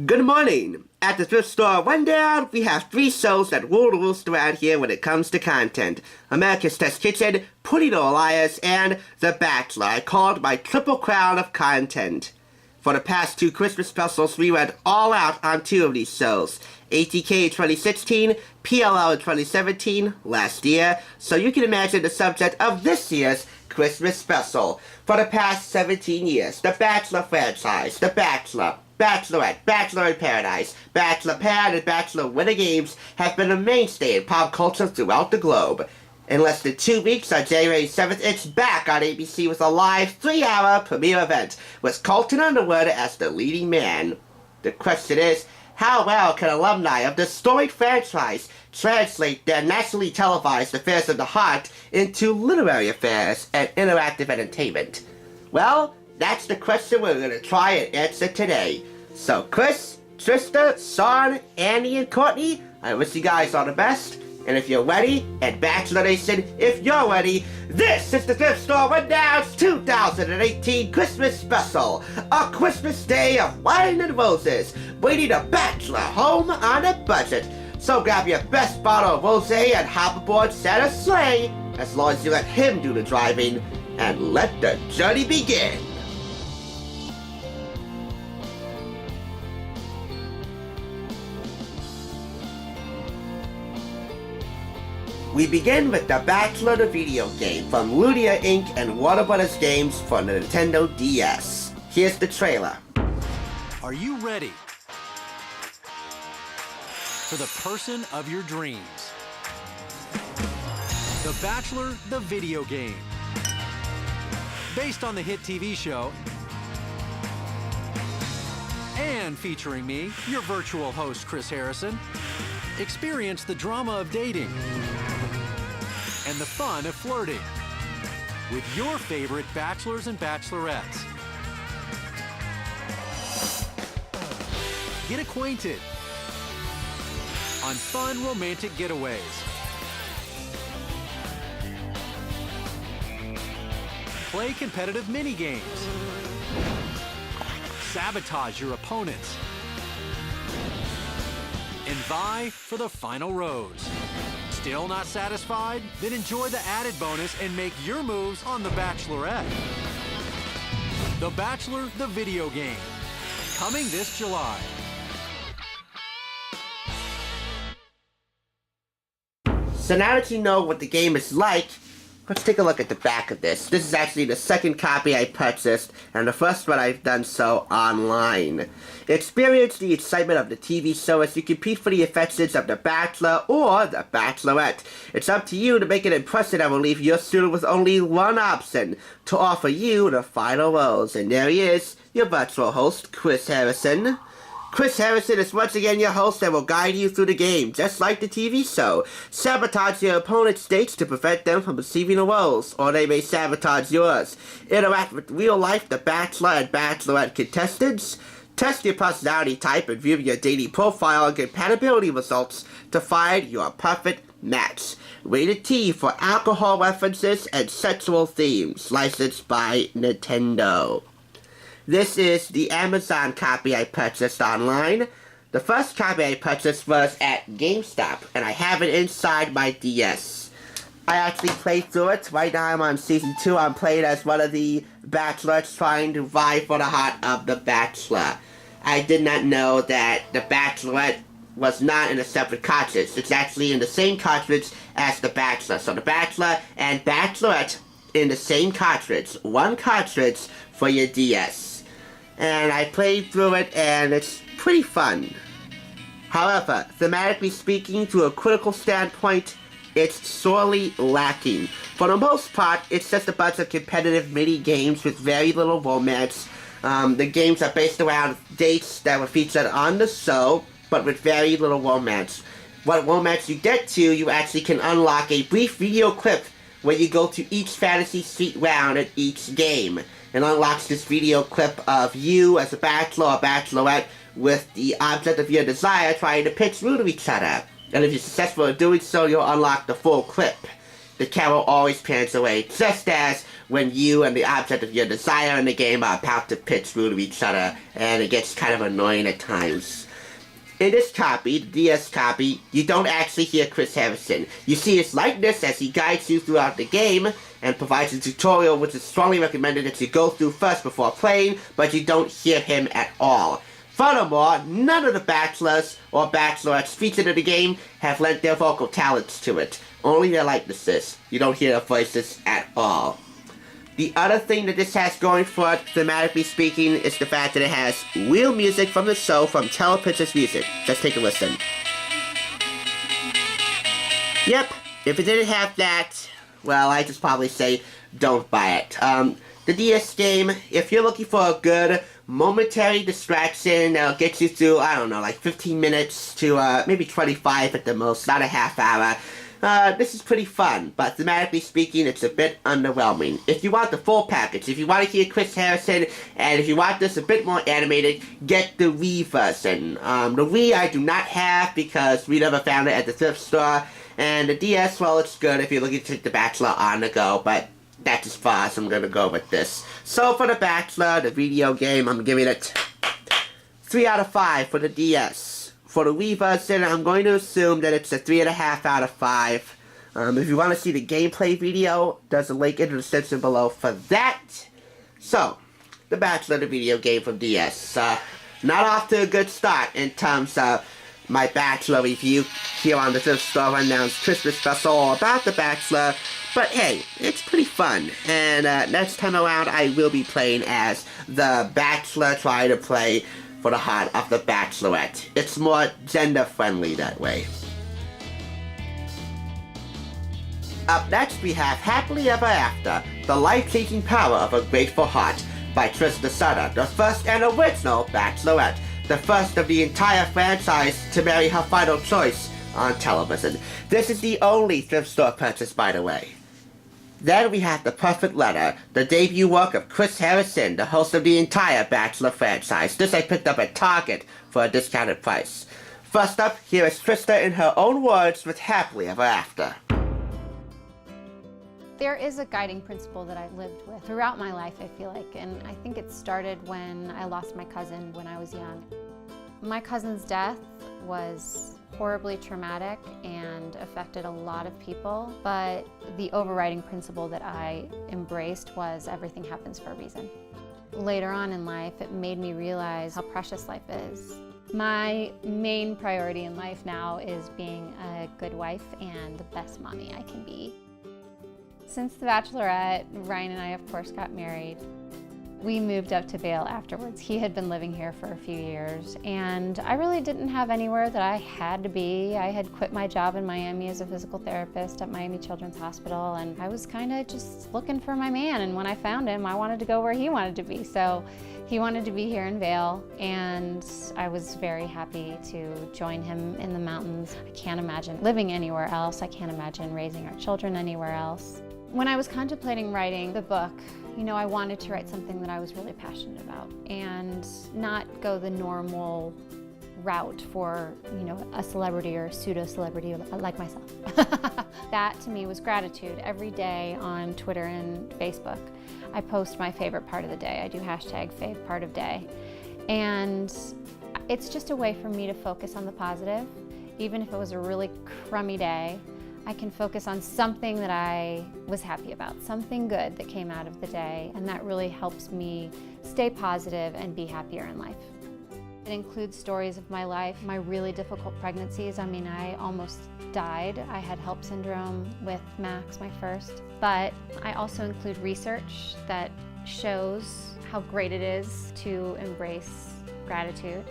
Good morning! At the thrift store rundown, we have 3 shows that rule the roost around here when it comes to content. America's Test Kitchen, Pretty Little Liars, and The Bachelor. I called my triple crown of content. For the past 2 Christmas specials, we went all out on 2 of these shows. ATK in 2016, PLL in 2017, last year, so you can imagine the subject of this year's Christmas special. For the past 17 years, the Bachelor franchise, The Bachelor, Bachelorette, Bachelor in Paradise, Bachelor Pad, and Bachelor Winter Games have been a mainstay in pop culture throughout the globe. In less than 2 weeks, on January 7th, it's back on ABC with a live 3-hour premiere event, with Colton Underwood as the leading man. The question is, how well can alumni of this storied franchise translate their nationally televised affairs of the heart into literary affairs and interactive entertainment? Well, that's the question we're going to try and answer today. So Chris, Trista, Sean, Andi, and Courtney, I wish you guys all the best. And if you're ready, and Bachelor Nation, if you're ready, this is the Thrift Store Rundown's 2018 Christmas Special. A Christmas day of wine and roses, bringing the Bachelor home on a budget. So grab your best bottle of rosé and hop aboard Santa's sleigh, as long as you let him do the driving, and let the journey begin. We begin with The Bachelor the video game from Ludia Inc. and Warner Bros. Games for the Nintendo DS. Here's the trailer. Are you ready for the person of your dreams? The Bachelor the video game. Based on the hit TV show and featuring me, your virtual host, Chris Harrison. Experience the drama of dating and the fun of flirting with your favorite bachelors and bachelorettes. Get acquainted on fun romantic getaways. Play competitive mini-games. Sabotage your opponents. And vie for the final rose. Still not satisfied? Then enjoy the added bonus and make your moves on The Bachelorette. The Bachelor the video game. Coming this July. So now that you know what the game is like, let's take a look at the back of this. This is actually the second copy I purchased, and the first one I've done so online. Experience the excitement of the TV show as you compete for the affections of the Bachelor or the Bachelorette. It's up to you to make an impression that will leave your student with only one option, to offer you the final rose. And there he is, your virtual host, Chris Harrison. Chris Harrison is once again your host and will guide you through the game, just like the TV show. Sabotage your opponent's dates to prevent them from receiving a rose, or they may sabotage yours. Interact with real-life The Bachelor and Bachelorette contestants. Test your personality type and view your dating profile and compatibility results to find your perfect match. Rated T for alcohol references and sexual themes. Licensed by Nintendo. This is the Amazon copy I purchased online. The first copy I purchased was at GameStop, and I have it inside my DS. I actually played through it. Right now I'm on Season 2. I'm playing as one of the Bachelors trying to vie for the heart of the Bachelor. I did not know that the Bachelorette was not in a separate cartridge. It's actually in the same cartridge as the Bachelor. So the Bachelor and Bachelorette in the same cartridge. One cartridge for your DS. And I played through it, and it's pretty fun. However, thematically speaking, to a critical standpoint, it's sorely lacking. For the most part, it's just a bunch of competitive mini-games with very little romance. The games are based around dates that were featured on the show, but with very little romance. What romance you get to, you actually can unlock a brief video clip where you go to each Fantasy Suite round at each game. It unlocks this video clip of you as a bachelor or bachelorette with the object of your desire trying to pitch through to each other. And if you're successful in doing so, you'll unlock the full clip. The camera always pans away, just as when you and the object of your desire in the game are about to pitch through to each other, and it gets kind of annoying at times. In this copy, the DS copy, you don't actually hear Chris Harrison. You see his likeness as he guides you throughout the game and provides a tutorial which is strongly recommended that you go through first before playing, but you don't hear him at all. Furthermore, none of the Bachelors or Bachelorettes featured in the game have lent their vocal talents to it. Only their likenesses. You don't hear their voices at all. The other thing that this has going for it, thematically speaking, is the fact that it has real music from the show from Teleprincess Music. Just take a listen. Yep, if it didn't have that, well, I just probably say don't buy it. The DS game, if you're looking for a good momentary distraction that'll get you through, I don't know, like 15 minutes to maybe 25 at the most, not a half hour, this is pretty fun, but thematically speaking, it's a bit underwhelming. If you want the full package, if you want to hear Chris Harrison, and if you want this a bit more animated, get the Wii version. The Wii I do not have because we never found it at the thrift store, and the DS, well, it's good if you're looking to take The Bachelor on the go, but that's as far as I'm going to go with this. So for The Bachelor, the video game, I'm giving it 3 out of 5 for the DS. For the Wii version, I'm going to assume that it's a 3.5 out of 5. If you want to see the gameplay video, there's a link in the description below for that. So, The Bachelor, the video game from DS. Not off to a good start in terms of my Bachelor review here on the Thrift Store Rundown's Christmas special all about The Bachelor. But hey, it's pretty fun. And next time around, I will be playing as the Bachelor trying to play for the heart of the Bachelorette. It's more gender-friendly that way. Up next, we have Happily Ever After, The Life-Changing Power of a Grateful Heart by Trista Sutter, the first and original Bachelorette, the first of the entire franchise to marry her final choice on television. This is the only thrift store purchase, by the way. Then we have The Perfect Letter, the debut work of Chris Harrison, the host of the entire Bachelor franchise. This I picked up at Target for a discounted price. First up, here is Trista in her own words with Happily Ever After. There is a guiding principle that I've lived with throughout my life, I feel like, and I think it started when I lost my cousin when I was young. My cousin's death was horribly traumatic and affected a lot of people, but the overriding principle that I embraced was everything happens for a reason. Later on in life, it made me realize how precious life is. My main priority in life now is being a good wife and the best mommy I can be. Since The Bachelorette, Ryan and I, of course, got married. We moved up to Vail afterwards. He had been living here for a few years, and I really didn't have anywhere that I had to be. I had quit my job in Miami as a physical therapist at Miami Children's Hospital, and I was kind of just looking for my man, and when I found him, I wanted to go where he wanted to be. So he wanted to be here in Vail, and I was very happy to join him in the mountains. I can't imagine living anywhere else. I can't imagine raising our children anywhere else. When I was contemplating writing the book, you know, I wanted to write something that I was really passionate about and not go the normal route for, you know, a celebrity or a pseudo-celebrity like myself. That to me was gratitude. Every day on Twitter and Facebook, I post my favorite part of the day. I do hashtag fave part of day. And it's just a way for me to focus on the positive. Even if it was a really crummy day, I can focus on something that I was happy about, something good that came out of the day, and that really helps me stay positive and be happier in life. It includes stories of my life, my really difficult pregnancies. I mean, I almost died. I had HELLP syndrome with Max, my first. But I also include research that shows how great it is to embrace gratitude,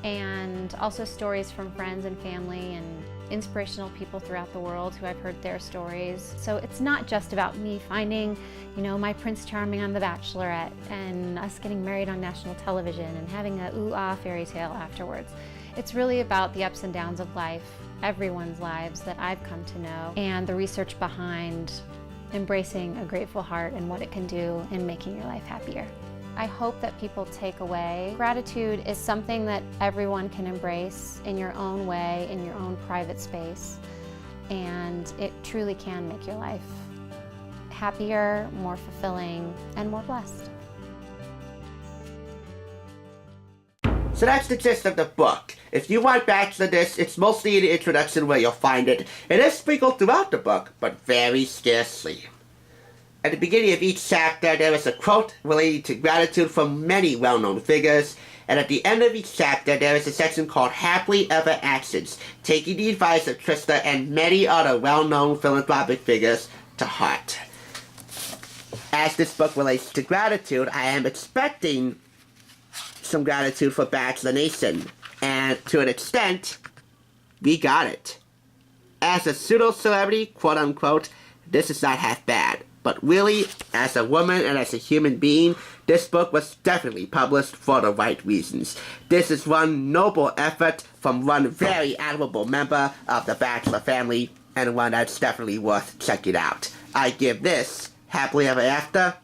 and also stories from friends and family and inspirational people throughout the world who I've heard their stories. So it's not just about me finding, you know, my Prince Charming on The Bachelorette and us getting married on national television and having a ooh-ah fairy tale afterwards. It's really about the ups and downs of life, everyone's lives that I've come to know, and the research behind embracing a grateful heart and what it can do in making your life happier. I hope that people take away gratitude is something that everyone can embrace in your own way, in your own private space, and it truly can make your life happier, more fulfilling, and more blessed. So that's the gist of the book. If you want Bachelor this, it's mostly in the introduction where you'll find it. It is sprinkled throughout the book, but very scarcely. At the beginning of each chapter, there is a quote relating to gratitude from many well-known figures, and at the end of each chapter, there is a section called Happily Ever Actions, taking the advice of Trista and many other well-known philanthropic figures to heart. As this book relates to gratitude, I am expecting some gratitude for Bachelor Nation, and to an extent, we got it. As a pseudo-celebrity, quote-unquote, this is not half bad. But really, as a woman and as a human being, this book was definitely published for the right reasons. This is one noble effort from one very admirable member of the Bachelor family, and one that's definitely worth checking out. I give this, Happily Ever After,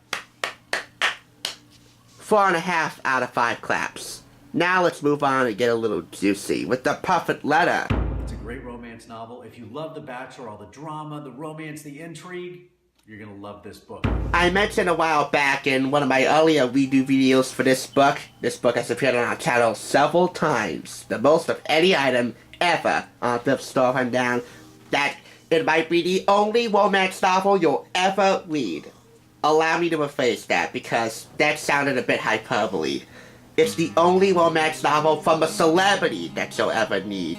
4.5 out of 5 claps. Now let's move on and get a little juicy with The Perfect Letter. It's a great romance novel. If you love The Bachelor, all the drama, the romance, the intrigue, you're gonna love this book. I mentioned a while back in one of my earlier redo videos for this book has appeared on our channel several times, the most of any item ever on Thrift Store Rundown, that it might be the only romance novel you'll ever read. Allow me to rephrase that, because that sounded a bit hyperbole. It's the only romance novel from a celebrity that you'll ever need,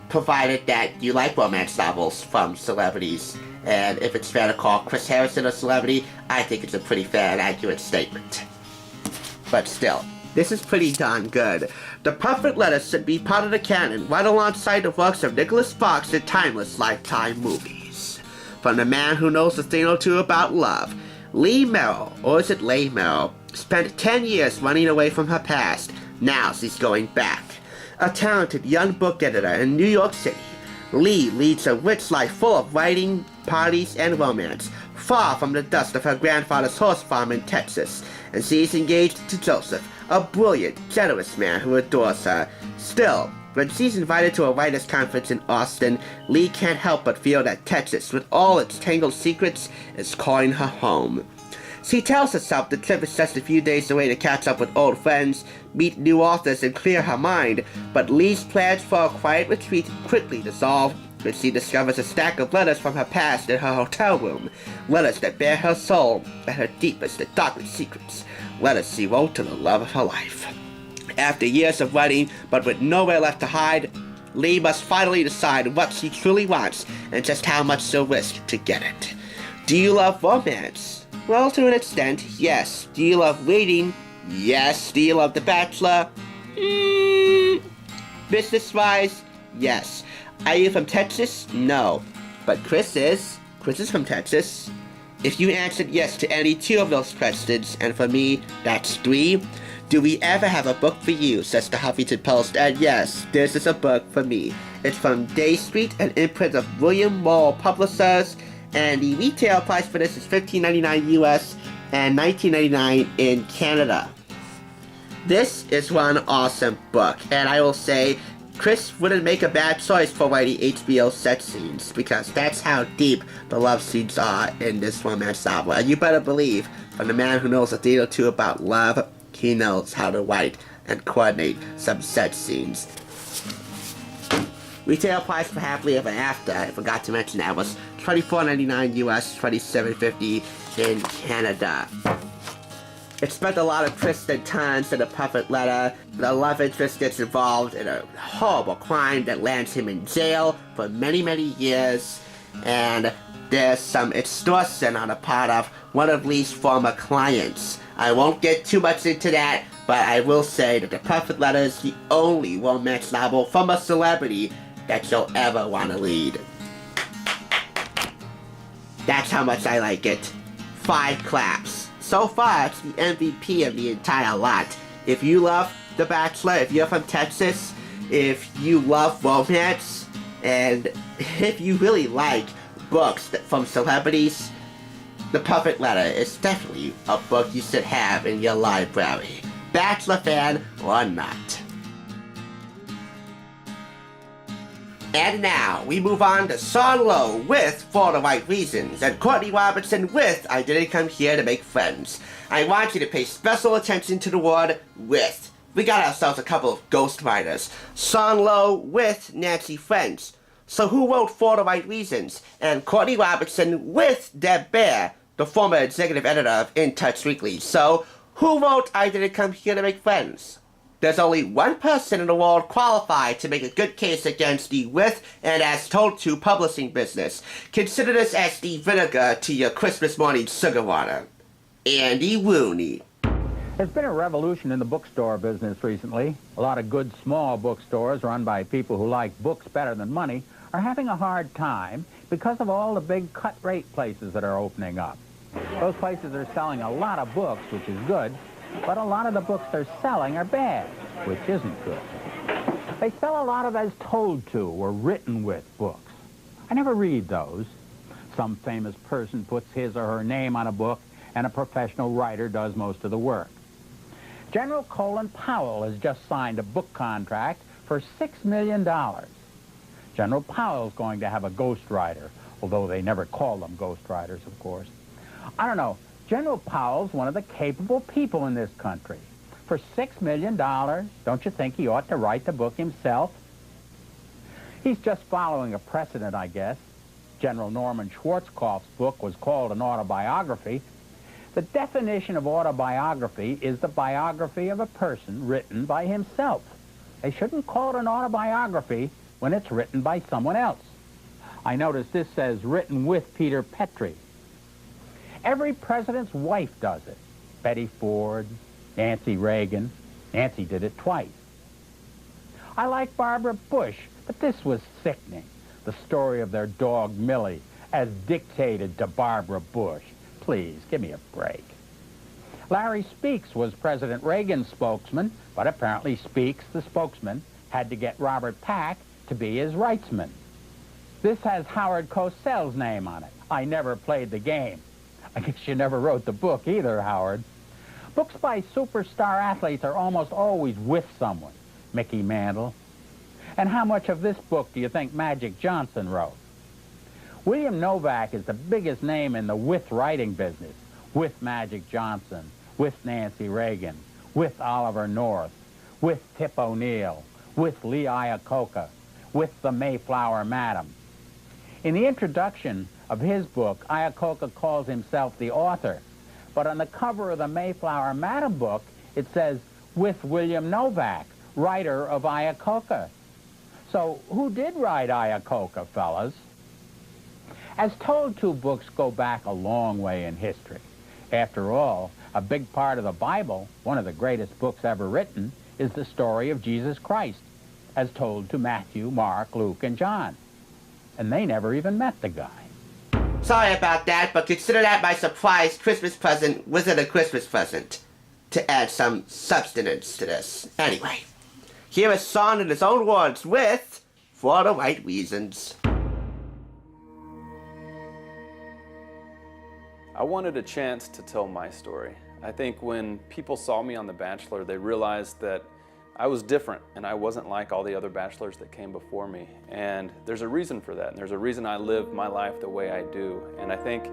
provided that you like romance novels from celebrities. And if it's fair to call Chris Harrison a celebrity, I think it's a pretty fair and accurate statement. But still, this is pretty darn good. The Perfect Letter should be part of the canon, right alongside the works of Nicholas Sparks in timeless Lifetime movies. From the man who knows a thing or two about love, Lee Merrill, or is it Leigh Merrill, spent 10 years running away from her past. Now she's going back. A talented young book editor in New York City, Lee leads a rich life full of writing, parties, and romance, far from the dust of her grandfather's horse farm in Texas, and she is engaged to Joseph, a brilliant, generous man who adores her. Still, when she's invited to a writers' conference in Austin, Lee can't help but feel that Texas, with all its tangled secrets, is calling her home. She tells herself the trip is just a few days away to catch up with old friends, meet new authors, and clear her mind, but Lee's plans for a quiet retreat quickly dissolve when she discovers a stack of letters from her past in her hotel room. Letters that bear her soul at her deepest and darkest secrets. Letters she wrote to the love of her life. After years of writing, but with nowhere left to hide, Lee must finally decide what she truly wants and just how much she'll risk to get it. Do you love romance? Well, to an extent, yes. Do you love reading? Yes. Do you love The Bachelor? Business-wise? Yes. Are you from Texas? No. But Chris is. Chris is from Texas. If you answered yes to any 2 of those questions, and for me, that's 3, do we ever have a book for you, says the Huffington Post, and yes, this is a book for me. It's from Day Street, an imprint of William Morrow Publishers, and the retail price for this is $15.99 US and $19.99 in Canada. This is one awesome book, and I will say, Chris wouldn't make a bad choice for writing HBO sex scenes, because that's how deep the love scenes are in this romance novel. And you better believe, from the man who knows a thing or two about love, he knows how to write and coordinate some sex scenes. Retail price for Happily Ever After, I forgot to mention that, was $24.99 US, $27.50 in Canada. It spent a lot of twists and turns in The Perfect Letter. The love interest gets involved in a horrible crime that lands him in jail for many, many years. And there's some extortion on the part of one of Lee's former clients. I won't get too much into that, but I will say that The Perfect Letter is the only romance novel from a celebrity that you'll ever want to read. That's how much I like it. 5 claps. So far, it's the MVP of the entire lot. If you love The Bachelor, if you're from Texas, if you love romance, and if you really like books from celebrities, The Perfect Letter is definitely a book you should have in your library. Bachelor fan or not. And now, we move on to Sean Lowe with For the Right Reasons, and Courtney Robertson with I Didn't Come Here to Make Friends. I want you to pay special attention to the word with. We got ourselves a couple of ghostwriters. Sean Lowe with Nancy French. So who wrote For the Right Reasons? And Courtney Robertson with Deb Bear, the former executive editor of In Touch Weekly. So who wrote I Didn't Come Here to Make Friends? There's only one person in the world qualified to make a good case against the with and as told to publishing business. Consider this as the vinegar to your Christmas morning sugar water. Andy Rooney. There's been a revolution in the bookstore business recently. A lot of good small bookstores run by people who like books better than money are having a hard time because of all the big cut-rate places that are opening up. Those places are selling a lot of books, which is good, but a lot of the books they're selling are bad, which isn't good. They sell a lot of as told to or written with books. I never read those. Some famous person puts his or her name on a book, and a professional writer does most of the work. General Colin Powell has just signed a book contract for $6 million. General Powell's going to have a ghostwriter, although they never call them ghostwriters, of course. I don't know. General Powell's one of the capable people in this country. For $6 million, don't you think he ought to write the book himself? He's just following a precedent, I guess. General Norman Schwarzkopf's book was called an autobiography. The definition of autobiography is the biography of a person written by himself. They shouldn't call it an autobiography when it's written by someone else. I notice this says written with Peter Petrie. Every president's wife does it. Betty Ford, Nancy Reagan. Nancy did it twice. I like Barbara Bush, but this was sickening. The story of their dog Millie as dictated to Barbara Bush. Please, give me a break. Larry Speakes was President Reagan's spokesman, but apparently Speakes, the spokesman, had to get Robert Pack to be his rightsman. This has Howard Cosell's name on it. I never played the game. I guess you never wrote the book either, Howard. Books by superstar athletes are almost always with someone. Mickey Mantle. And how much of this book do you think Magic Johnson wrote? William Novak is the biggest name in the with writing business. With Magic Johnson, with Nancy Reagan, with Oliver North, with Tip O'Neill, with Lee Iacocca, with the Mayflower Madam. In the introduction of his book, Iacocca calls himself the author, but on the cover of the Mayflower Madam book, it says, with William Novak, writer of Iacocca. So who did write Iacocca, fellas? As told to books go back a long way in history. After all, a big part of the Bible, one of the greatest books ever written, is the story of Jesus Christ, as told to Matthew, Mark, Luke, and John. And they never even met the guy. Sorry about that, but consider that my surprise Christmas present wasn't a Christmas present. To add some substance to this. Anyway, here is Sean in his own words with For the Right Reasons. I wanted a chance to tell my story. I think when people saw me on The Bachelor, they realized that I was different and I wasn't like all the other bachelors that came before me. And there's a reason for that. And there's a reason I live my life the way I do. And I think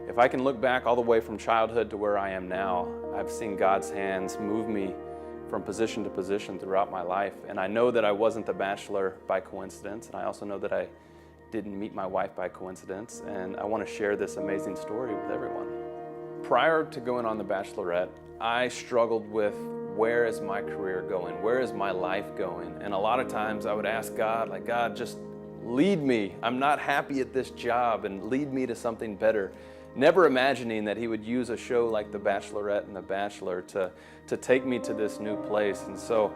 if I can look back all the way from childhood to where I am now, I've seen God's hands move me from position to position throughout my life. And I know that I wasn't the bachelor by coincidence. And I also know that I didn't meet my wife by coincidence. And I want to share this amazing story with everyone. Prior to going on The Bachelorette, I struggled with where is my career going? Where is my life going? And a lot of times I would ask God, like, God, just lead me. I'm not happy at this job and lead me to something better. Never imagining that he would use a show like The Bachelorette and The Bachelor to take me to this new place. And so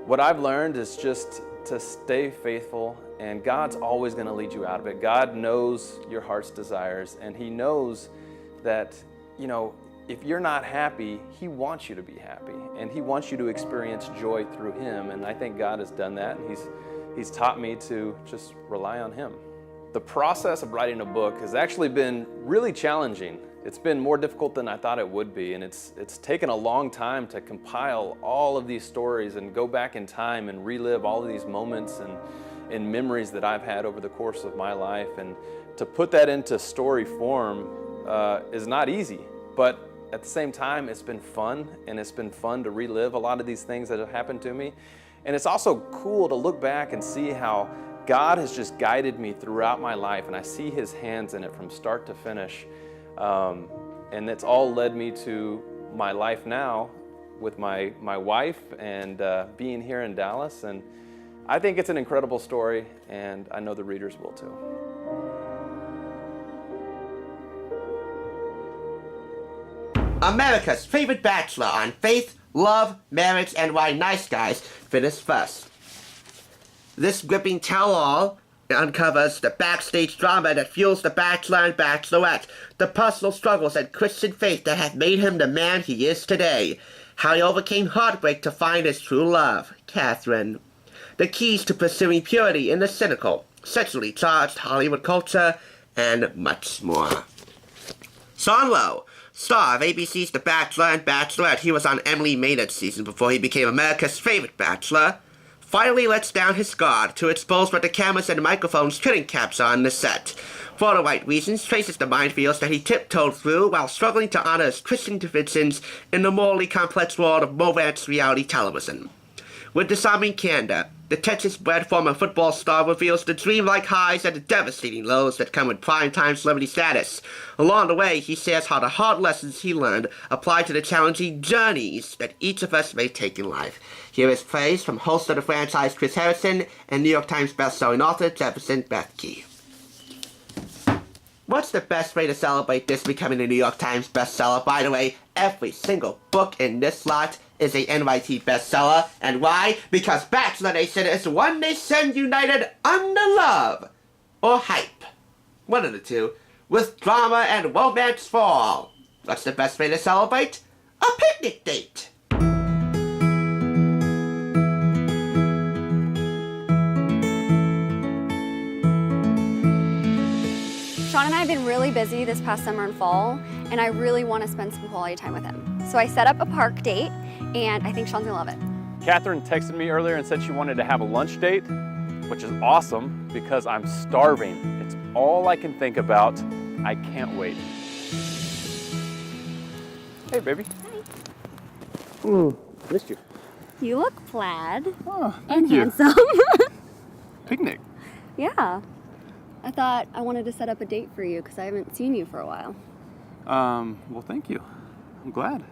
what I've learned is just to stay faithful, and God's always going to lead you out of it. God knows your heart's desires, and he knows that, you know, if you're not happy, he wants you to be happy, and he wants you to experience joy through him. And I think God has done that, and he's taught me to just rely on him. The process of writing a book has actually been really challenging. It's been more difficult than I thought it would be, and it's taken a long time to compile all of these stories and go back in time and relive all of these moments and memories that I've had over the course of my life. And to put that into story form is not easy, but at the same time, it's been fun, and it's been fun to relive a lot of these things that have happened to me. And it's also cool to look back and see how God has just guided me throughout my life, and I see His hands in it from start to finish. And it's all led me to my life now with my wife and being here in Dallas. And I think it's an incredible story, and I know the readers will too. America's favorite bachelor on faith, love, marriage, and why nice guys finished first. This gripping tell-all uncovers the backstage drama that fuels the Bachelor and Bachelorette, the personal struggles and Christian faith that have made him the man he is today, how he overcame heartbreak to find his true love, Catherine, the keys to pursuing purity in the cynical, sexually charged Hollywood culture, and much more. Sean Lowe, star of ABC's The Bachelor and Bachelorette, he was on Emily Maynard's season before he became America's favorite bachelor, finally lets down his guard to expose what the cameras and microphones couldn't capture on the set. For the right reasons, traces the minefields that he tiptoed through while struggling to honor his Christian convictions in the morally complex world of romance reality television. With disarming candor, the Texas-bred former football star reveals the dreamlike highs and the devastating lows that come with primetime celebrity status. Along the way, he shares how the hard lessons he learned apply to the challenging journeys that each of us may take in life. Here is praise from host of the franchise Chris Harrison and New York Times bestselling author Jefferson Bethke. What's the best way to celebrate this becoming a New York Times bestseller? By the way, every single book in this lot is a NYT bestseller. And why? Because Bachelor Nation is one nation united under love or hype. One of the two, with drama and romance for all. What's the best way to celebrate? A picnic date. Sean and I have been really busy this past summer and fall, and I really want to spend some quality time with him. So I set up a park date, and I think Sean's gonna love it. Catherine texted me earlier and said she wanted to have a lunch date, which is awesome because I'm starving. It's all I can think about. I can't wait. Hey, baby. Hi. Missed you. You look plaid Oh, and handsome. Picnic. Yeah. I thought I wanted to set up a date for you because I haven't seen you for a while. Well, thank you. I'm glad.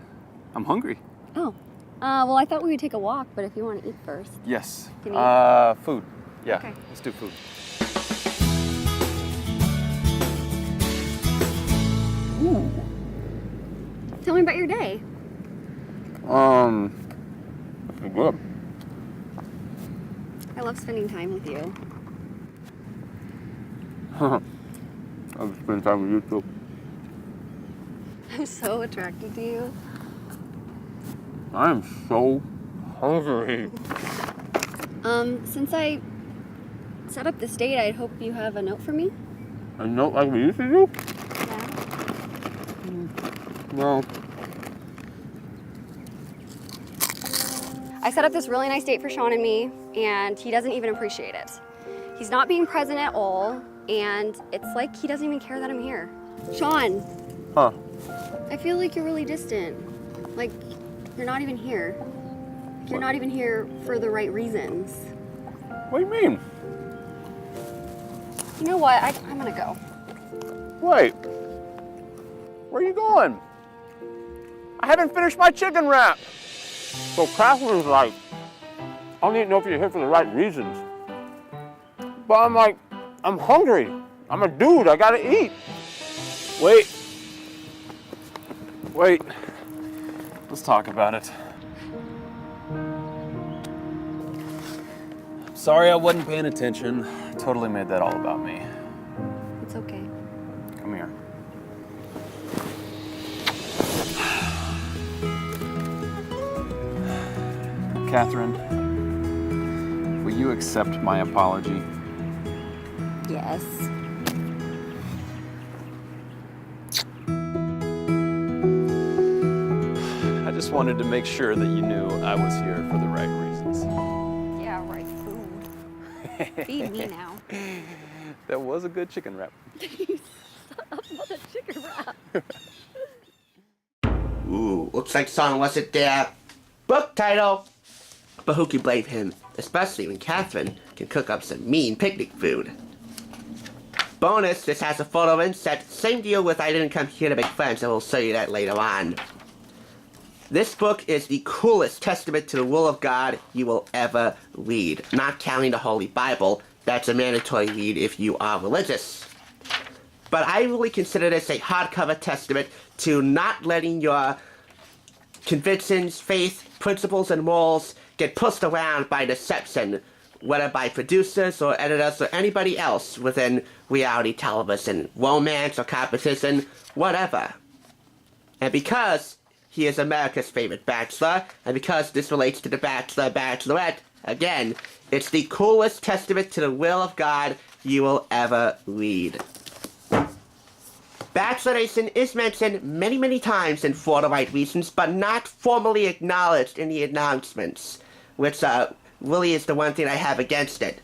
I'm hungry. Oh. Well, I thought we would take a walk, but if you want to eat first. Yes. Can you eat? Food. Yeah. Okay. Let's do food. Ooh. Tell me about your day. Good. I love spending time with you. I'll spend time with you too. I'm so attracted to you. I am so hungry. Since I set up this date, I'd hope you have a note for me. A note like we used to do? Yeah. No. I set up this really nice date for Sean and me, and he doesn't even appreciate it. He's not being present at all, and it's like he doesn't even care that I'm here. Sean. Huh? I feel like you're really distant. Like, you're not even here. Like, you're not even here for the right reasons. What do you mean? You know what? I'm gonna go. Wait. Where are you going? I haven't finished my chicken wrap. So Catherine's like, I don't even know if you're here for the right reasons. But I'm like, I'm hungry. I'm a dude. I gotta eat. Wait. Let's talk about it. Sorry I wasn't paying attention. I totally made that all about me. It's okay. Come here. Catherine, will you accept my apology? Yes. wanted to make sure that you knew I was here for the right reasons. Yeah, right, food. Feed me now. That was a good chicken wrap. Stop with a chicken wrap. Ooh, looks like Son wasn't there. Book title. But who can blame him? Especially when Catherine can cook up some mean picnic food. Bonus, this has a photo inset. Same deal with I Didn't Come Here to Make Friends, and we'll show you that later on. This book is the coolest testament to the will of God you will ever read. Not counting the Holy Bible. That's a mandatory read if you are religious. But I really consider this a hardcover testament to not letting your convictions, faith, principles, and morals get pushed around by deception, whether by producers or editors or anybody else within reality television, romance or competition, whatever. And because he is America's favorite bachelor, and because this relates to the Bachelor, Bachelorette, again, it's the coolest testament to the will of God you will ever read. Bachelor Nation is mentioned many, many times in For the Right Reasons, but not formally acknowledged in the announcements, which really is the one thing I have against it.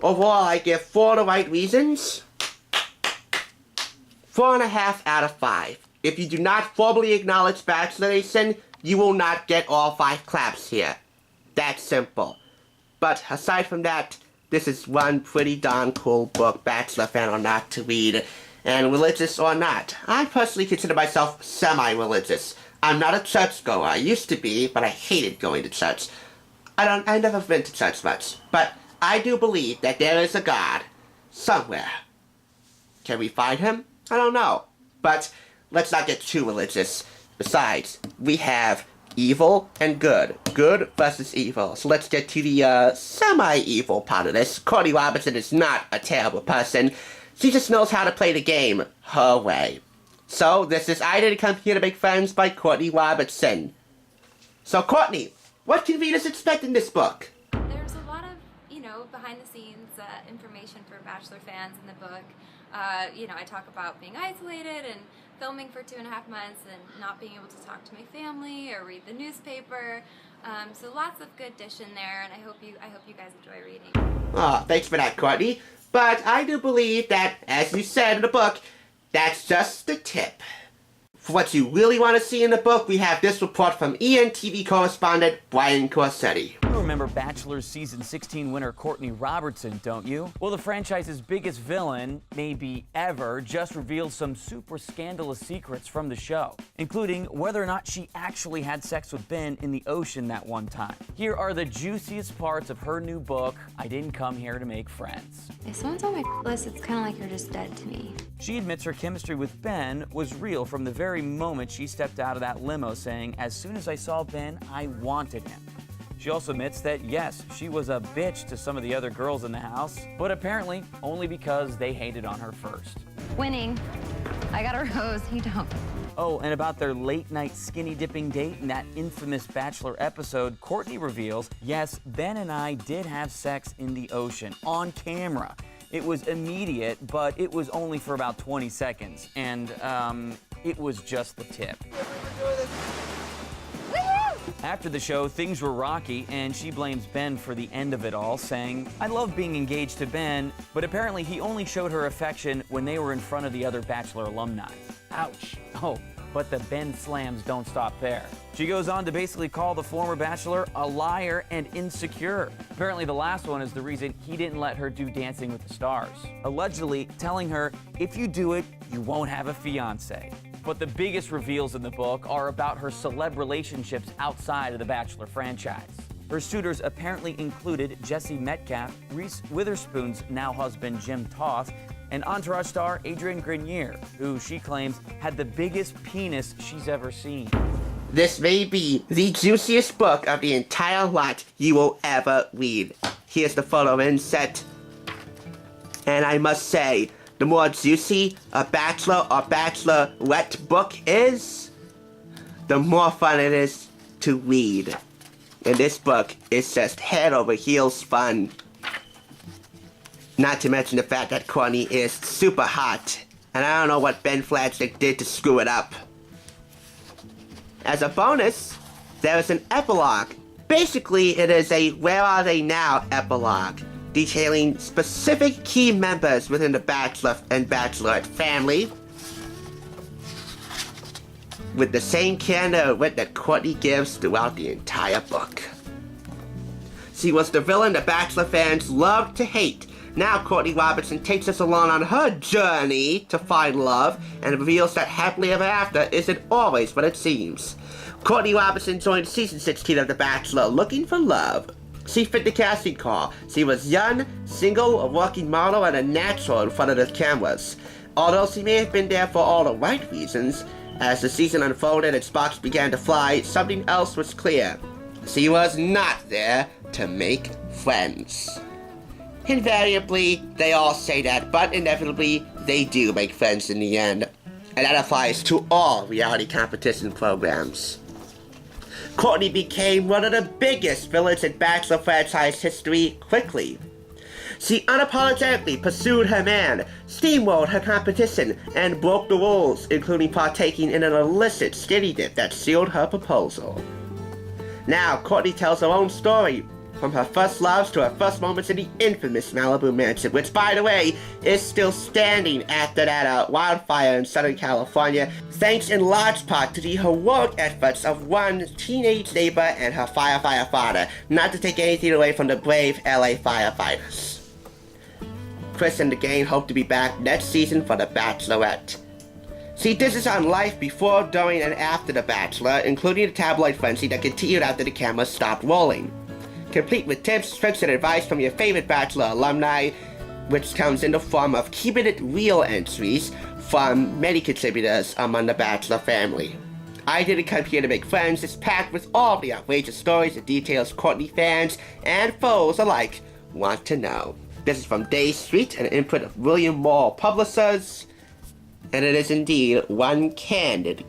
Overall, I give For the Right Reasons 4.5 out of 5. If you do not formally acknowledge Bachelor Nation, you will not get all 5 claps here. That's simple. But aside from that, this is one pretty darn cool book, Bachelor fan or not, to read. And religious or not, I personally consider myself semi-religious. I'm not a churchgoer. I used to be, but I hated going to church. I never been to church much, but I do believe that there is a God somewhere. Can we find him? I don't know. But let's not get too religious. Besides, we have evil and good. Good versus evil. So let's get to the semi-evil part of this. Courtney Robertson is not a terrible person. She just knows how to play the game her way. So this is I Didn't Come Here to Make Friends by Courtney Robertson. So Courtney, what can readers expect in this book? There's a lot of, behind the scenes information for Bachelor fans in the book. I talk about being isolated and filming for 2.5 months and not being able to talk to my family or read the newspaper. So lots of good dish in there, and I hope you guys enjoy reading. Oh, thanks for that, Courtney. But I do believe that, as you said in the book, that's just the tip. For what you really want to see in the book, we have this report from ENTV correspondent Brian Corsetti. You remember Bachelor's Season 16 winner Courtney Robertson, don't you? Well, the franchise's biggest villain, maybe ever, just revealed some super scandalous secrets from the show, including whether or not she actually had sex with Ben in the ocean that one time. Here are the juiciest parts of her new book, I Didn't Come Here to Make Friends. If someone's on my list, it's kind of like you're just dead to me. She admits her chemistry with Ben was real from the very moment she stepped out of that limo, saying, "As soon as I saw Ben, I wanted him." She also admits that, yes, she was a bitch to some of the other girls in the house, but apparently only because they hated on her first. Winning. I got a rose, you don't. Oh, and about their late-night skinny-dipping date in that infamous Bachelor episode, Courtney reveals, yes, Ben and I did have sex in the ocean, on camera. It was immediate, but it was only for about 20 seconds, and, it was just the tip. After the show, things were rocky, and she blames Ben for the end of it all, saying, "I love being engaged to Ben, but apparently he only showed her affection when they were in front of the other Bachelor alumni." Ouch. Oh, but the Ben slams don't stop there. She goes on to basically call the former Bachelor a liar and insecure. Apparently the last one is the reason he didn't let her do Dancing with the Stars, allegedly telling her, "If you do it, you won't have a fiance." But the biggest reveals in the book are about her celeb relationships outside of the Bachelor franchise. Her suitors apparently included Jesse Metcalfe, Reese Witherspoon's now husband Jim Toth, and Entourage star Adrian Grenier, who she claims had the biggest penis she's ever seen. This may be the juiciest book of the entire lot you will ever read. Here's the photo inset. And I must say, the more juicy a Bachelor or Bachelorette book is, the more fun it is to read. And this book is just head over heels fun. Not to mention the fact that Courtney is super hot. And I don't know what Ben Flagstick did to screw it up. As a bonus, there is an epilogue. Basically, it is a Where Are They Now epilogue, detailing specific key members within the Bachelor and Bachelorette family, with the same candor wit that Courtney gives throughout the entire book. She was the villain the Bachelor fans loved to hate. Now Courtney Robertson takes us along on her journey to find love and reveals that happily ever after isn't always what it seems. Courtney Robertson joined season 16 of The Bachelor looking for love. She fit the casting call. She was young, single, a working model, and a natural in front of the cameras. Although she may have been there for all the right reasons, as the season unfolded and sparks began to fly, something else was clear. She was not there to make friends. Invariably, they all say that, but inevitably, they do make friends in the end. And that applies to all reality competition programs. Courtney became one of the biggest villains in Bachelor franchise history quickly. She unapologetically pursued her man, steamrolled her competition, and broke the rules, including partaking in an illicit skinny dip that sealed her proposal. Now, Courtney tells her own story, from her first loves to her first moments in the infamous Malibu mansion, which, by the way, is still standing after that wildfire in Southern California, thanks in large part to the heroic efforts of one teenage neighbor and her firefighter, not to take anything away from the brave LA firefighters. Chris and the gang hope to be back next season for The Bachelorette. See dishes on life before, during, and after The Bachelor, including the tabloid frenzy that continued after the cameras stopped rolling. Complete with tips, tricks, and advice from your favorite Bachelor alumni, which comes in the form of keeping it real entries from many contributors among the Bachelor family. I Didn't Come Here to Make Friends is packed with all the outrageous stories and details Courtney fans and foes alike want to know. This is from Day Street, an input of William Moore Publishers, and it is indeed one candid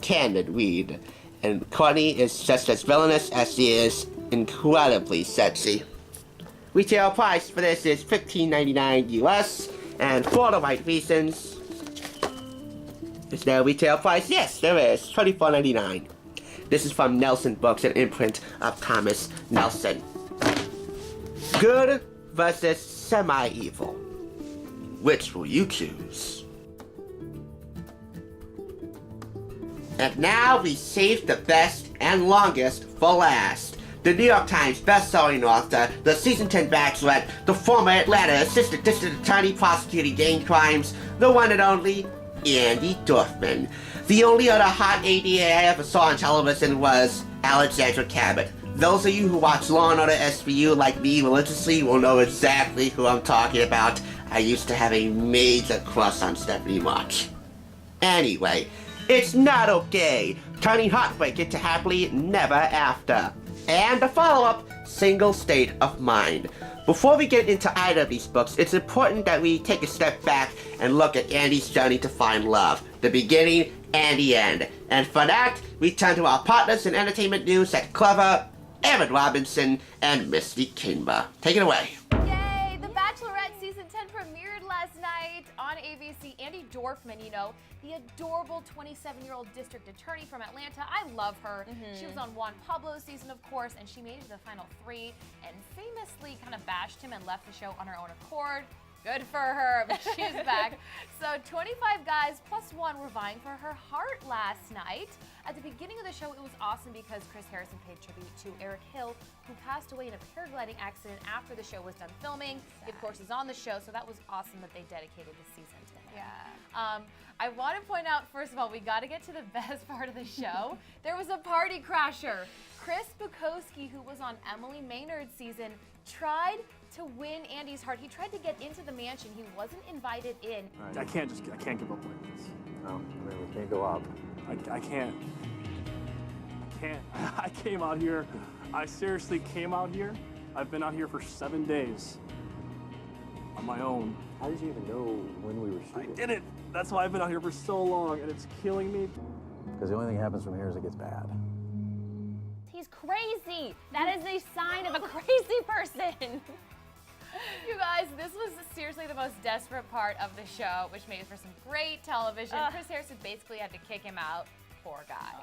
read. And Courtney is just as villainous as she is incredibly sexy. Retail price for this is $15.99 US, and for the right reasons, is there a retail price? Yes, there is, $24.99. This is from Nelson Books, an imprint of Thomas Nelson. Good versus semi-evil. Which will you choose? And now we save the best and longest for last. The New York Times best-selling author, the season 10 Bachelorette, the former Atlanta assistant district attorney prosecuting gang crimes, the one and only Andi Dorfman. The only other hot AD I ever saw on television was Alexandra Cabot. Those of you who watch Law & Order SVU like me religiously will know exactly who I'm talking about. I used to have a major crush on Stephanie March. Anyway, it's not okay. Turning heartbreak into happily never after. And the follow-up, Single State of Mind. Before we get into either of these books, it's important that we take a step back and look at Andi's journey to find love, the beginning and the end. And for that, we turn to our partners in entertainment news at Clever, Evan Robinson, and Misty Kimber. Take it away. Yay! The Bachelorette Season 10 premiered last night on ABC. Andi Dorfman, you know, the adorable 27-year-old district attorney from Atlanta. I love her. She was on Juan Pablo's season, of course, and she made it to the final 3 and famously kind of bashed him and left the show on her own accord. Good for her, but she's back. So 25 guys plus 1 were vying for her heart last night. At the beginning of the show, it was awesome because Chris Harrison paid tribute to Eric Hill, who passed away in a paragliding accident after the show was done filming. He, of course, is on the show, so that was awesome that they dedicated the season to him. Yeah. I want to point out, first of all, we got to get to the best part of the show. There was a party crasher. Chris Bukowski, who was on Emily Maynard's season, tried to win Andi's heart. He tried to get into the mansion. He wasn't invited in. Right. I can't give up like this. No, I mean, we can't go up. I can't. I came out here. I seriously came out here. I've been out here for 7 days on my own. How did you even know when we were shooting? I didn't. That's why I've been out here for so long, and it's killing me. Because the only thing that happens from here is it gets bad. He's crazy. That is a sign of a crazy person. You guys, this was seriously the most desperate part of the show, which made for some great television. Chris Harrison basically had to kick him out. Poor guy.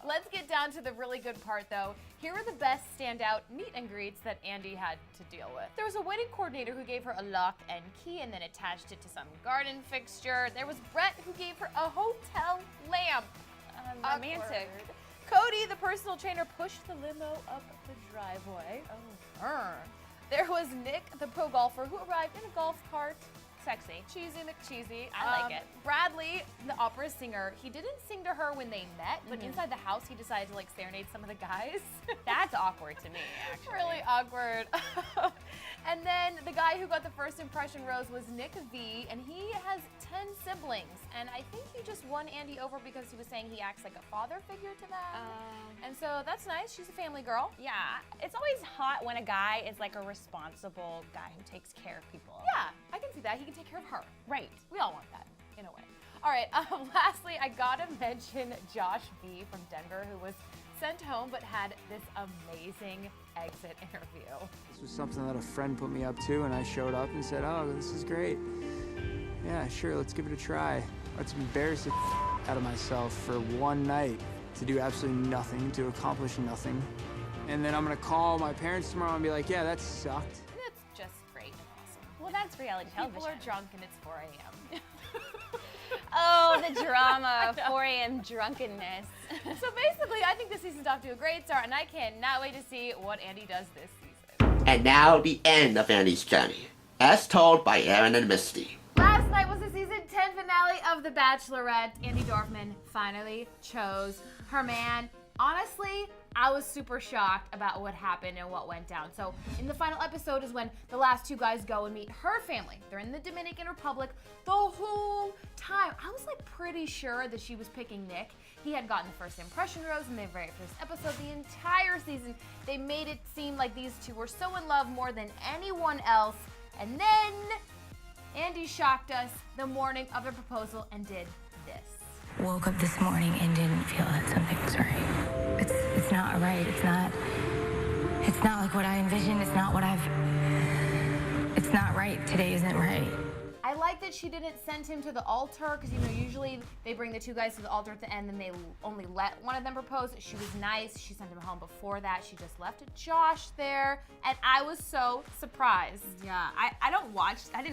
Let's get down to the really good part, though. Here are the best standout meet and greets that Andi had to deal with. There was a wedding coordinator who gave her a lock and key and then attached it to some garden fixture. There was Brett who gave her a hotel lamp. Romantic. Cody, the personal trainer, pushed the limo up the driveway. There was Nick, the pro golfer, who arrived in a golf cart. Sexy. Cheesy McCheesy. I like it. Bradley, the opera singer, he didn't sing to her when they met, but inside the house he decided to like serenade some of the guys. That's awkward to me, actually. Really awkward. And then the guy who got the first impression rose was Nick V, and he has 10 siblings. And I think he just won Andi over because he was saying he acts like a father figure to them. And so that's nice. She's a family girl. Yeah, it's always hot when a guy is like a responsible guy who takes care of people. Yeah, I can see that. He can take care of her. Right. We all want that, in a way. All right, lastly, I gotta mention Josh V from Denver, who was sent home but had this amazing exit interview. This was something that a friend put me up to, and I showed up and said, oh, this is great. Yeah, sure, let's give it a try. Let's embarrass the out of myself for one night to do absolutely nothing, to accomplish nothing. And then I'm gonna call my parents tomorrow and be like, yeah, that sucked. That's just great and awesome. Well, that's reality television. People are drunk and it's 4 a.m. Oh, the drama, 4 a.m. drunkenness. So basically, I think this season's off to a great start, and I cannot wait to see what Andi does this season. And now the end of Andi's journey, as told by Aaron and Misty. Last night was the season 10 finale of The Bachelorette. Andi Dorfman finally chose her man. Honestly, I was super shocked about what happened and what went down. So in the final episode is when the last two guys go and meet her family. They're in the Dominican Republic the whole time. I was like pretty sure that she was picking Nick. He had gotten the first impression rose in the very first episode. The entire season, they made it seem like these two were so in love more than anyone else. And then Andi shocked us the morning of the proposal and did this. Woke up this morning and didn't feel that something was right. It's not right. It's not like what I envisioned. It's not right. Today isn't right. I like that she didn't send him to the altar because, you know, usually they bring the two guys to the altar at the end and they only let one of them propose. She was nice. She sent him home before that. She just left Josh there, and I was so surprised. Yeah, I didn't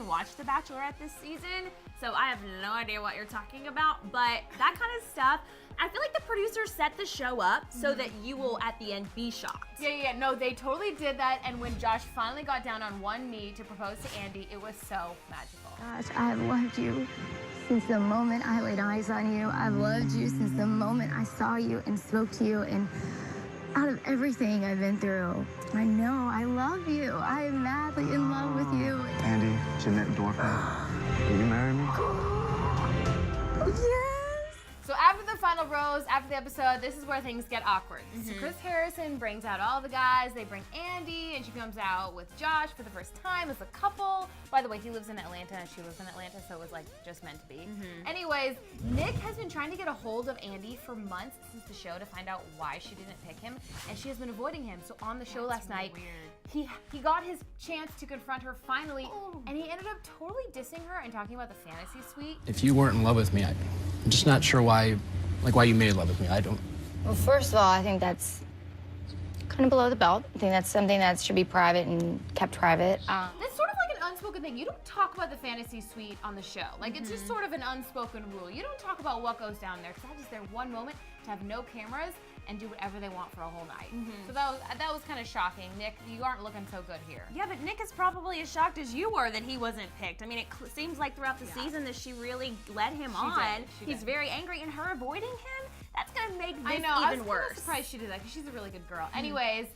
watch The Bachelorette this season, so I have no idea what you're talking about, but that kind of stuff, I feel like the producers set the show up so that you will at the end be shocked. Yeah, no, they totally did that, and when Josh finally got down on one knee to propose to Andi, it was so magical. Gosh, I've loved you since the moment I laid eyes on you. I've loved you since the moment I saw you and spoke to you, and out of everything I've been through, I know I love you. I am madly in love with you. Andi, Jeanette Dorfman, will you marry me? Yes! So after the final rose, after the episode, this is where things get awkward. So Chris Harrison brings out all the guys. They bring Andi, and she comes out with Josh for the first time as a couple. By the way, he lives in Atlanta, and she lives in Atlanta, so it was like just meant to be. Anyways, Nick has been trying to get a hold of Andi for months since the show to find out why she didn't pick him, and she has been avoiding him. So on the show last night, he got his chance to confront her finally, and he ended up totally dissing her and talking about the fantasy suite. If you weren't in love with me, I'm just not sure why you made love with me. I don't. Well, first of all, I think that's kind of below the belt. I think that's something that should be private and kept private. That's sort of like an unspoken thing. You don't talk about the fantasy suite on the show. Like, it's just sort of an unspoken rule. You don't talk about what goes down there, because that is their one moment to have no cameras and do whatever they want for a whole night. So that was kind of shocking. Nick, you aren't looking so good here. Yeah, but Nick is probably as shocked as you were that he wasn't picked. I mean, it seems like throughout the season that she really led him on. He's very angry, and her avoiding him, that's gonna make this even I was worse. kind of surprised she did that, because she's a really good girl. Anyways,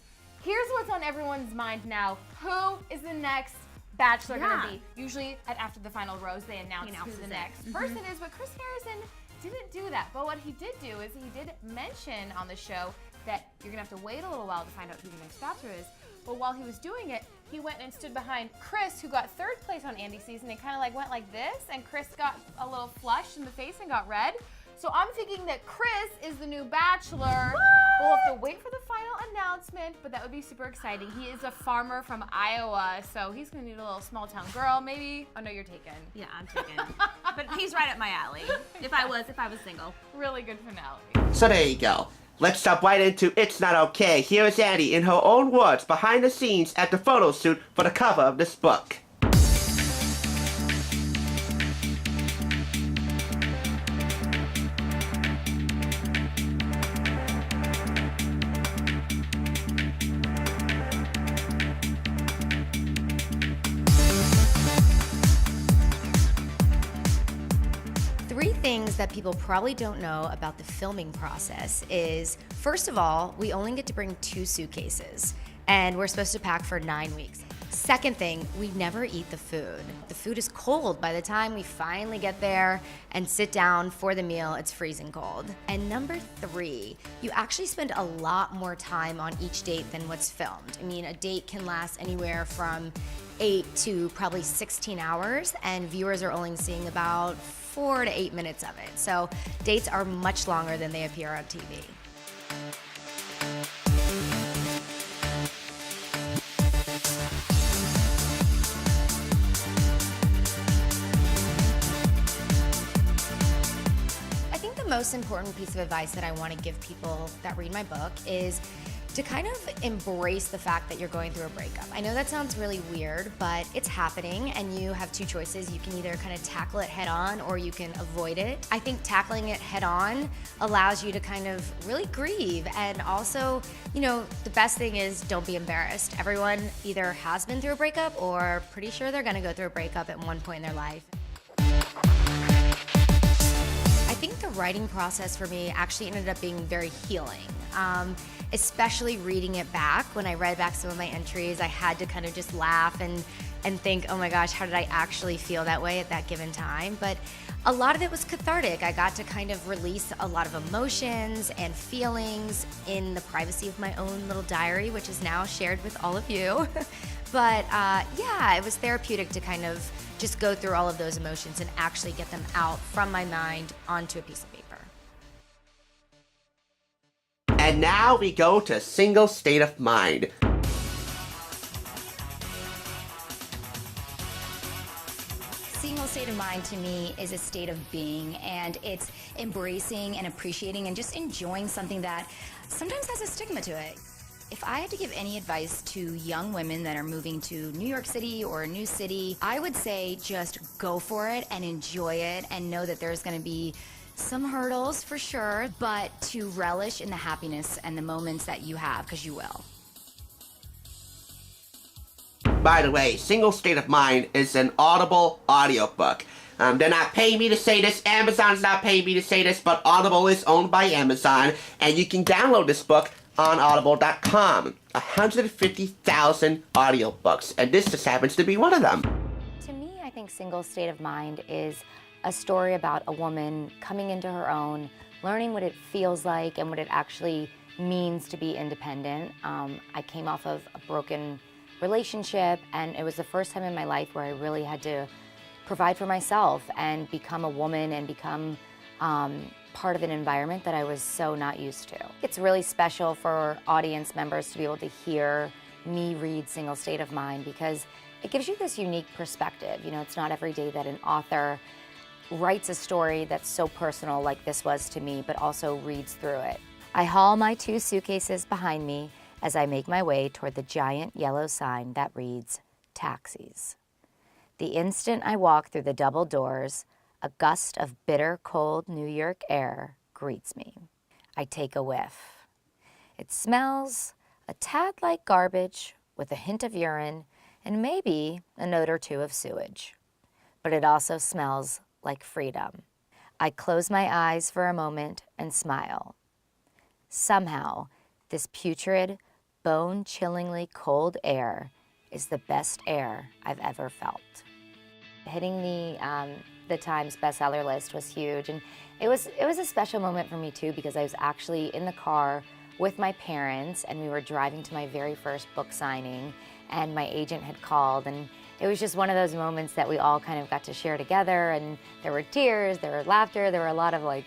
here's what's on everyone's mind now. Who is the next Bachelor gonna be? Usually after the final rose, they announce who the next person is, but Chris Harrison didn't do that. But what he did do is he did mention on the show that you're gonna have to wait a little while to find out who the next Bachelor is. But while he was doing it, he went and stood behind Chris, who got third place on Andi's season, and kind of like went like this, and Chris got a little flushed in the face and got red. So I'm thinking that Chris is the new Bachelor. We'll have to wait for the final announcement, but that would be super exciting. He is a farmer from Iowa, so he's gonna need a little small town girl, maybe. Oh no, you're taken. Yeah, I'm taken. But he's right up my alley. If I was single. Really good finale. So there you go. Let's jump right into It's Not Okay. Here is Andi in her own words behind the scenes at the photo shoot for the cover of this book. Three things that people probably don't know about the filming process is, first of all, we only get to bring 2 suitcases, and we're supposed to pack for 9 weeks. Second thing, we never eat the food. The food is cold by the time we finally get there and sit down for the meal, it's freezing cold. And number 3, you actually spend a lot more time on each date than what's filmed. I mean, a date can last anywhere from 8 to probably 16 hours, and viewers are only seeing about 4 to 8 minutes of it. So dates are much longer than they appear on TV. I think the most important piece of advice that I want to give people that read my book is to kind of embrace the fact that you're going through a breakup. I know that sounds really weird, but it's happening and you have 2 choices. You can either kind of tackle it head on or you can avoid it. I think tackling it head on allows you to kind of really grieve, and also, you know, the best thing is don't be embarrassed. Everyone either has been through a breakup or pretty sure they're gonna go through a breakup at one point in their life. I think the writing process for me actually ended up being very healing. Especially reading it back. When I read back some of my entries, I had to kind of just laugh and think, oh my gosh, how did I actually feel that way at that given time? But a lot of it was cathartic. I got to kind of release a lot of emotions and feelings in the privacy of my own little diary, which is now shared with all of you. But yeah, it was therapeutic to kind of just go through all of those emotions and actually get them out from my mind onto a piece of paper. And now we go to Single State of Mind. Single state of mind to me is a state of being, and it's embracing and appreciating and just enjoying something that sometimes has a stigma to it. If I had to give any advice to young women that are moving to New York City or a new city, I would say just go for it and enjoy it and know that there's going to be some hurdles for sure, but to relish in the happiness and the moments that you have, because you will. By the way, Single State of Mind is an Audible audiobook. They're not paying me to say this, Amazon's not paying me to say this, but Audible is owned by Amazon, and you can download this book on audible.com. 150,000 audiobooks, and this just happens to be one of them. To me, I think Single State of Mind is a story about a woman coming into her own, learning what it feels like and what it actually means to be independent. I came off of a broken relationship, and it was the first time in my life where I really had to provide for myself and become a woman and become part of an environment that I was so not used to. It's really special for audience members to be able to hear me read Single State of Mind because it gives you this unique perspective. You know, it's not every day that an author writes a story that's so personal like this was to me, but also reads through it. I haul my 2 suitcases behind me as I make my way toward the giant yellow sign that reads, "Taxis." The instant I walk through the double doors, a gust of bitter, cold New York air greets me. I take a whiff. It smells a tad like garbage with a hint of urine and maybe a note or 2 of sewage. But it also smells like freedom. I close my eyes for a moment and smile. Somehow, this putrid, bone-chillingly cold air is the best air I've ever felt. Hitting the Times bestseller list was huge, and it was a special moment for me too because I was actually in the car with my parents and we were driving to my very first book signing, and my agent had called, and it was just one of those moments that we all kind of got to share together, and there were tears, there were laughter, there were a lot of like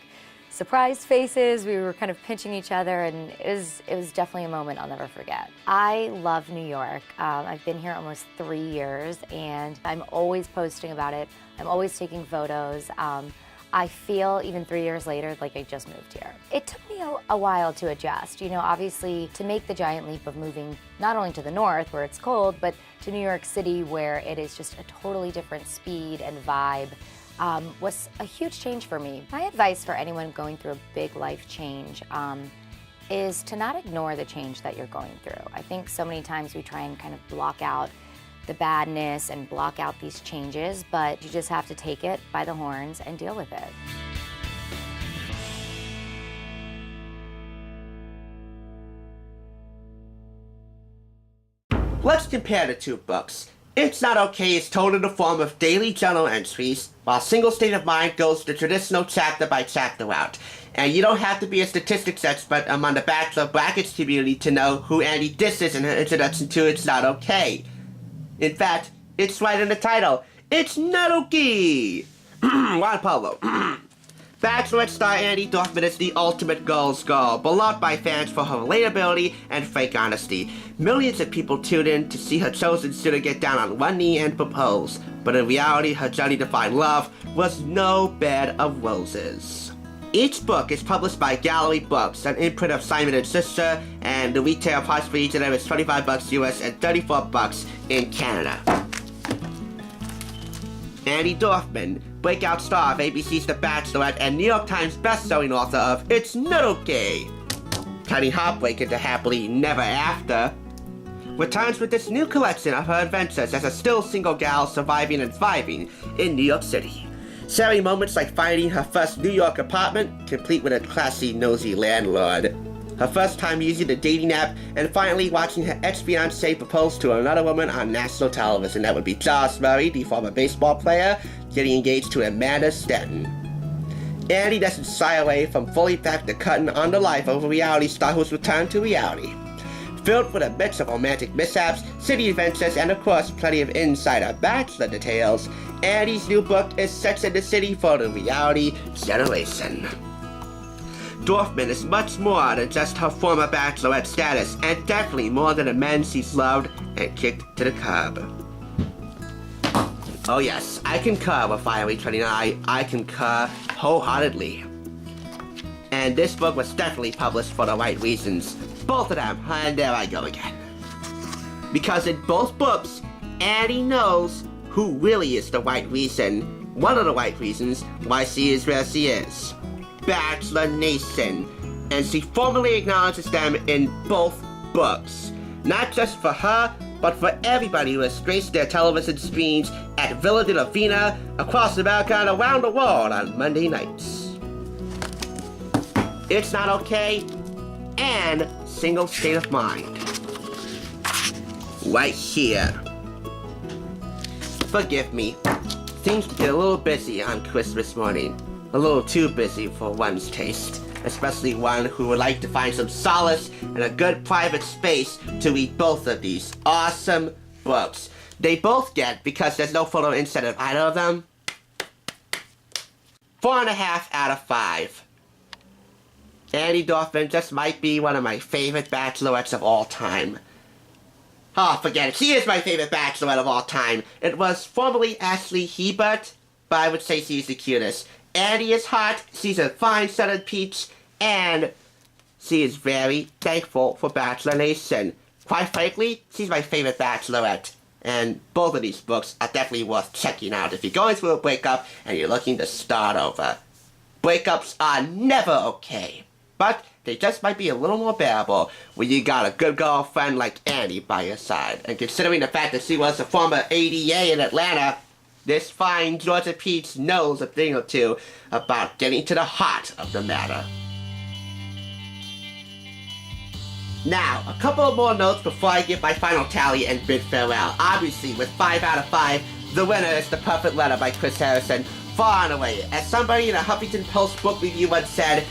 surprised faces. We were kind of pinching each other, and it was definitely a moment I'll never forget. I love New York. I've been here almost 3 years, and I'm always posting about it. I'm always taking photos. I feel even 3 years later like I just moved here. It took me a while to adjust. You know, obviously to make the giant leap of moving not only to the north where it's cold, but to New York City where it is just a totally different speed and vibe was a huge change for me. My advice for anyone going through a big life change is to not ignore the change that you're going through. I think so many times we try and kind of block out the badness and block out these changes, but you just have to take it by the horns and deal with it. Let's compare the two books. It's Not Okay is told in the form of daily journal entries, while Single State of Mind goes the traditional chapter-by-chapter route. And you don't have to be a statistics expert among the Bachelor brackets community to know who Andi disses in her introduction to It's Not Okay. In fact, it's right in the title. It's not okay! Juan Pablo. Bachelorette star Andi Dorfman is the ultimate girl's girl, beloved by fans for her relatability and frank honesty. Millions of people tune in to see her chosen suitor get down on one knee and propose, but in reality, her journey to find love was no bed of roses. Each book is published by Gallery Books, an imprint of Simon & Schuster, and the retail price for each of them is $25 US and $34 in Canada. Andi Dorfman, breakout star of ABC's The Bachelorette and New York Times best-selling author of It's Not Okay, turning heartbreak into happily never after, returns with this new collection of her adventures as a still single gal surviving and thriving in New York City. Sharing moments like finding her first New York apartment, complete with a classy, nosy landlord, her first time using the dating app, and finally watching her ex-fiancé propose to another woman on national television. That would be Josh Murray, the former baseball player, getting engaged to Amanda Stanton. Andi doesn't shy away from fully back the curtain on the life of a reality star who's returned to reality. Filled with a mix of romantic mishaps, city adventures, and of course plenty of insider Bachelor details, Andi's new book is Sex and the City for the reality generation. Dorfman is much more than just her former Bachelorette status, and definitely more than the men she's loved and kicked to the curb. Oh yes, I concur with Fiery 29, I concur wholeheartedly. And this book was definitely published for the right reasons. Both of them, and there I go again. Because in both books, Andi knows who really is the right reason, one of the right reasons why she is where she is. Bachelor Nation, and she formally acknowledges them in both books. Not just for her, but for everybody who has graced their television screens at Villa de la Vina, across America and around the world on Monday nights. It's Not Okay, and Single State of Mind. Right here. Forgive me, things get a little busy on Christmas morning. A little too busy for one's taste, especially one who would like to find some solace and a good private space to read both of these awesome books. They both get, because there's no photo insert of either of them, 4.5 out of 5. Andi Dorfman just might be one of my favorite bachelorettes of all time. Oh, forget it. She is my favorite bachelorette of all time. It was formerly Ashley Hebert, but I would say she's the cutest. Andi is hot, she's a fine Southern peach, and she is very thankful for Bachelor Nation. Quite frankly, she's my favorite bachelorette, and both of these books are definitely worth checking out if you're going through a breakup and you're looking to start over. Breakups are never okay, but they just might be a little more bearable when you got a good girlfriend like Andi by your side. And considering the fact that she was a former ADA in Atlanta, this fine Georgia peach knows a thing or two about getting to the heart of the matter. Now, a couple of more notes before I give my final tally and bid farewell. Obviously, with 5 out of 5, the winner is The Perfect Letter by Chris Harrison, far and away. As somebody in a Huffington Post book review once said,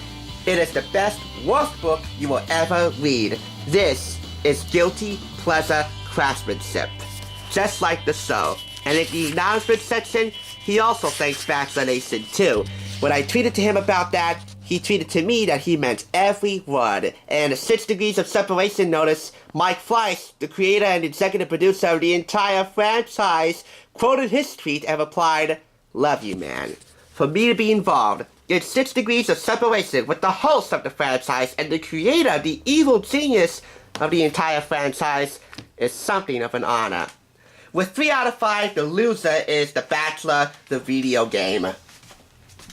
it is the best, worst book you will ever read. This is guilty pleasure craftsmanship, just like the show. And in the acknowledgement section, he also thanks Bachelor Nation too. When I tweeted to him about that, he tweeted to me that he meant every word. And 6 degrees of separation notice, Mike Fleiss, the creator and executive producer of the entire franchise, quoted his tweet and replied, "Love you, man." for me to be involved. It's 6 degrees of separation with the host of the franchise and the creator, the evil genius of the entire franchise, is something of an honor. With 3 out of 5, the loser is The Bachelor, the video game.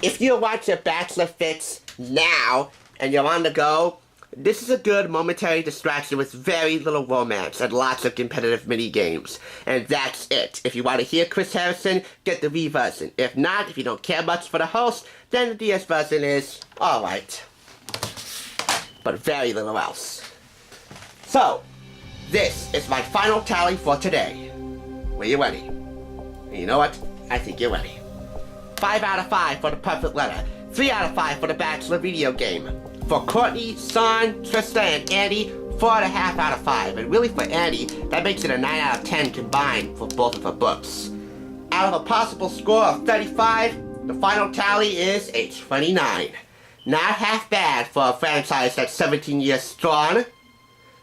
If you're watching Bachelor Fix now and you're on the go, this is a good momentary distraction with very little romance and lots of competitive mini games. And that's it. If you want to hear Chris Harrison, get the Wii version. If not, if you don't care much for the host, then the DS version is alright. But very little else. So, this is my final tally for today. Were you ready? And you know what? I think you're ready. 5 out of 5 for The Perfect Letter. 3 out of 5 for The Bachelor video game. For Courtney, Son, Trista, and Andi, 4.5 out of 5. And really for Andi, that makes it a 9 out of 10 combined for both of her books. Out of a possible score of 35, the final tally is a 29. Not half bad for a franchise that's 17 years strong.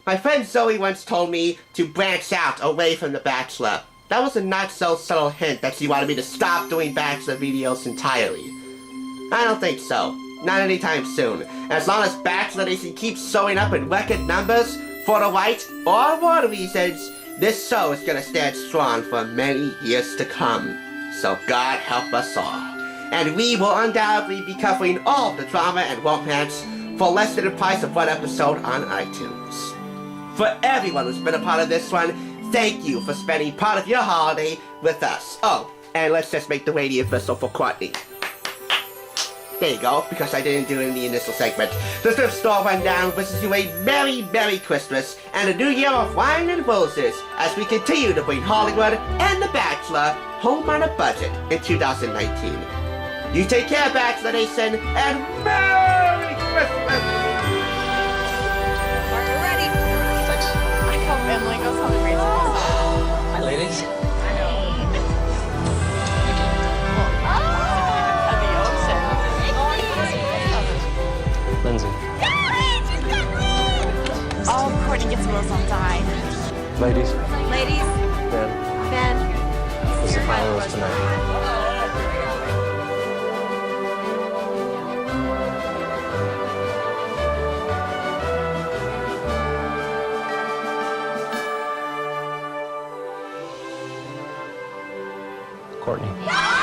My friend Zoe once told me to branch out away from The Bachelor. That was a not so subtle hint that she wanted me to stop doing Bachelor videos entirely. I don't think so. Not anytime soon. As long as Bachelor Nation keeps showing up in record numbers for the right or wrong reasons, this show is gonna stand strong for many years to come. So God help us all. And we will undoubtedly be covering all the drama and romance for less than the price of one episode on iTunes. For everyone who's been a part of this one, thank you for spending part of your holiday with us. Oh, and let's just make the radio whistle for Courtney. There you go, because I didn't do it in the initial segment. The Thrift Store Rundown wishes you a Merry, Merry Christmas and a New Year of wine and roses as we continue to bring Hollywood and The Bachelor home on a budget in 2019. You take care, Bachelor Nation, and Merry Christmas! Are you ready? I hope Emily goes home and reads this. Hi, ladies. Lindsay. Oh, Courtney gets Wills on time. Ladies, Ladies, Ben, Ben. this is the final rose tonight. Courtney.